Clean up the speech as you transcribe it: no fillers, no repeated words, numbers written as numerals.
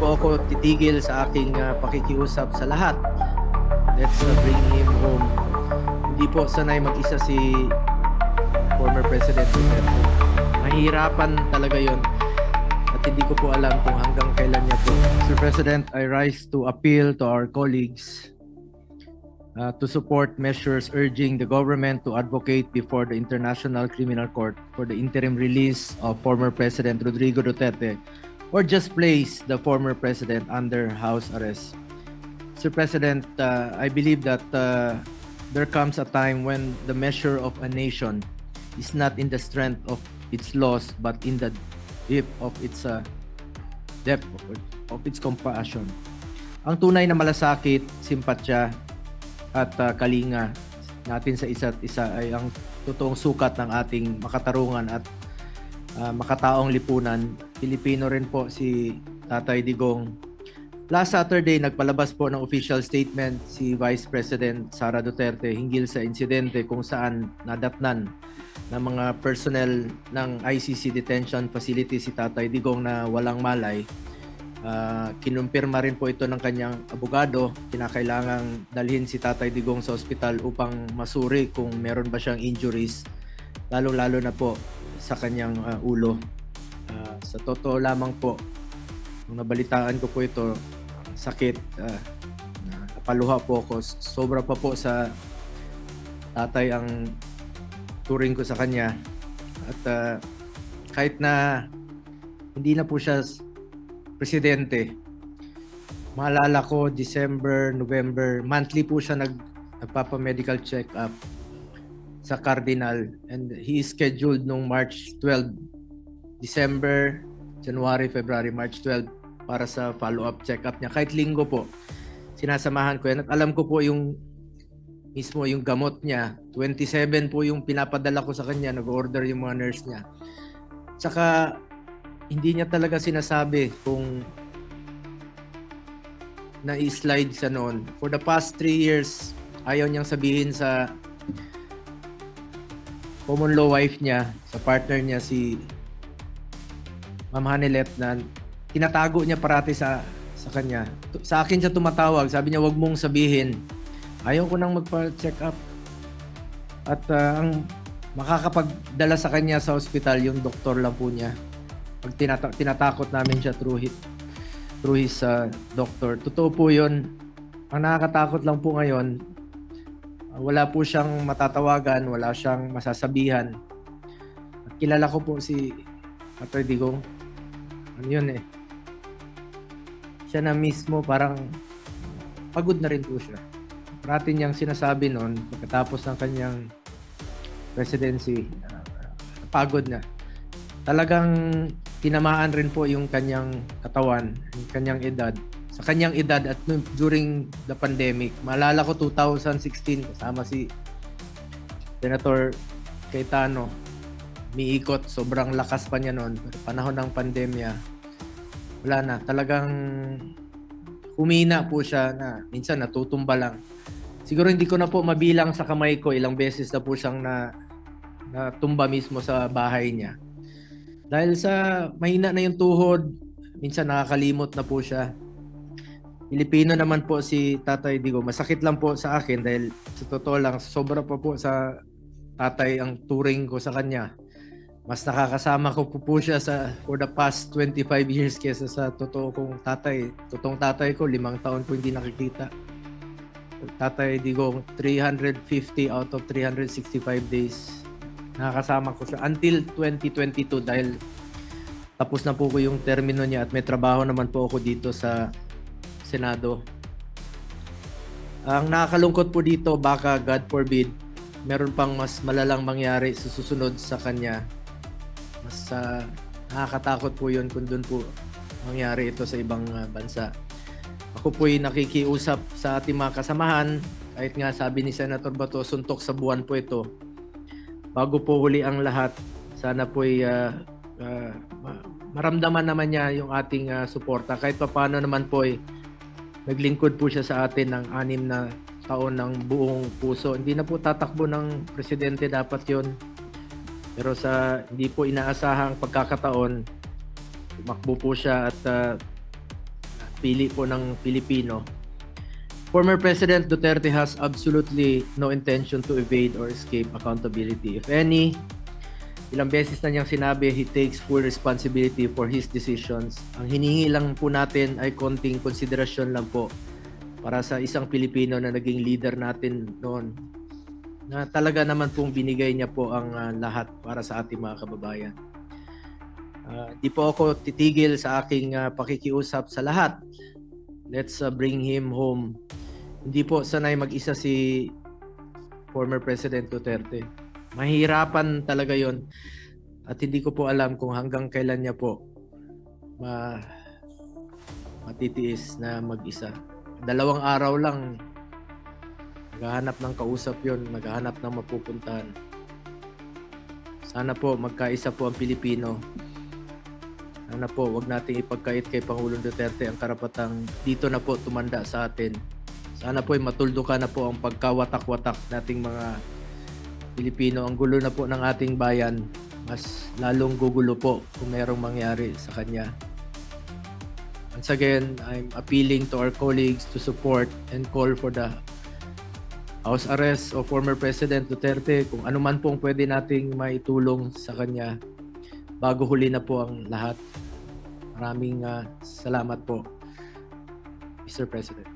po ako titigil sa aking pakikiusap sa lahat. Let's bring him home. Hindi po sanay mag-isa si former President Duterte. Mahirapan talaga yon. At hindi ko po alam kung hanggang kailan niya po. Mr. President, I rise to appeal to our colleagues to support measures urging the government to advocate before the International Criminal Court for the interim release of former President Rodrigo Duterte, or just place the former president under house arrest. Mr. President, I believe that there comes a time when the measure of a nation is not in the strength of its laws, but in the depth of its compassion. Ang tunay na malasakit, simpatya, at kalinga natin sa isa't isa ay ang totoong sukat ng ating makatarungan at makataong lipunan. Pilipino rin po si Tatay Digong. Last Saturday, nagpalabas po ng official statement si Vice President Sara Duterte hinggil sa insidente kung saan nadatnan ng mga personnel ng ICC detention facility si Tatay Digong na walang malay. Kinumpirma rin po ito ng kanyang abogado. Kinakailangang dalhin si Tatay Digong sa ospital upang masuri kung meron ba siyang injuries, lalo-lalo na po sa kanyang ulo. Sa totoo lamang po, nung nabalitaan ko po ito, sakit, napaluha po ako. Sobra pa po sa tatay ang turing ko sa kanya. At kahit na hindi na po siya presidente, maalala ko December, November, monthly po siya nagpapa-medical check-up sa Cardinal, and he is scheduled nung March 12, December, January, February, March 12 para sa follow-up check-up niya. Kahit linggo po, sinasamahan ko yan. At alam ko po yung mismo yung gamot niya, 27 po yung pinapadala ko sa kanya, nag-order yung mga nurse niya. Tsaka hindi niya talaga sinasabi kung na-slide siya noon. For the past 3 years, ayaw niyang sabihin sa common law wife niya, sa partner niya si Ma'am Hanilet, na tinatago niya parati sa kanya. Sa akin siya tumatawag, sabi niya, wag mong sabihin. Ayaw ko nang magpa-check up. At ang makakapagdala sa kanya sa ospital, yung doktor lang po niya. Pag tinatakot namin siya through his doctor. Totoo po yun. Ang nakakatakot lang po ngayon, wala po siyang matatawagan, wala siyang masasabihan. At kilala ko po si Tatay Digong. Ano yun eh. Siya na mismo parang pagod na rin po siya. Parati niyang sinasabi noon, pagkatapos ng kanyang presidency, pagod na. Talagang tinamaan rin po yung kanyang katawan, yung kanyang edad. Sa kanyang edad at during the pandemic, maalala ko 2016, kasama si Senator Cayetano, miikot, sobrang lakas pa niya noon. Panahon ng pandemya, wala na. Talagang humina po siya na minsan natutumba lang. Siguro hindi ko na po mabilang sa kamay ko, ilang beses na po siyang natumba mismo sa bahay niya. Dahil sa mahina na yung tuhod, minsan nakakalimot na po siya. Pilipino naman po si Tatay Digong. Masakit lang po sa akin dahil sa totoo lang, sobra pa po sa tatay ang turing ko sa kanya. Mas nakakasama ko po siya for the past 25 years kesa sa totoo kong tatay. Totoong tatay ko, 5 taon po hindi nakikita. Tatay Digong, 350 out of 365 days. Nakakasama ko siya until 2022 dahil tapos na po ko yung termino niya at may trabaho naman po ako dito sa Senado. Ang nakakalungkot po dito, baka God forbid, meron pang mas malalang mangyari sa susunod sa kanya. Mas nakakatakot po yun kung doon po mangyari ito sa ibang bansa. Ako po'y nakikiusap sa ating mga kasamahan, kahit nga sabi ni Senator Bato, suntok sa buwan po ito. Bago po huli ang lahat, sana po'y maramdaman naman niya yung ating suporta. Kahit pa paano naman po'y naglingkod po siya sa atin ng 6 na taon ng buong puso. Hindi na po tatakbo ng presidente, dapat yun. Pero sa hindi po inaasahang pagkakataon, tumakbo po siya at pili po ng Pilipino. Former President Duterte has absolutely no intention to evade or escape accountability. If any, ilang beses na niyang sinabi, he takes full responsibility for his decisions. Ang hinihingi lang po natin ay konting konsiderasyon lang po para sa isang Pilipino na naging leader natin noon, na talaga naman pong binigay niya po ang lahat para sa ating mga kababayan. Di po ako titigil sa aking pakikiusap sa lahat. Let's bring him home. Hindi po sanay mag-isa si former President Duterte. Mahirapan talaga yon, at hindi ko po alam kung hanggang kailan niya po matitiis na mag-isa. 2 araw lang, naghahanap ng kausap yon, naghahanap ng mapupuntahan. Sana po magkaisa po ang Pilipino. Sana po wag nating ipagkait kay Pangulong Duterte ang karapatang dito na po tumanda sa atin. Sana po ay matuldukan na po ang pagkawatak-watak nating mga Pilipino. Ang gulo na po ng ating bayan, mas lalong gugulo po kung mayroong mangyari sa kanya. Once again, I'm appealing to our colleagues to support and call for the house arrest of former President Duterte. Kung ano man pong pwede nating maitulong sa kanya bago huli na po ang lahat. Maraming salamat po, Mr. President.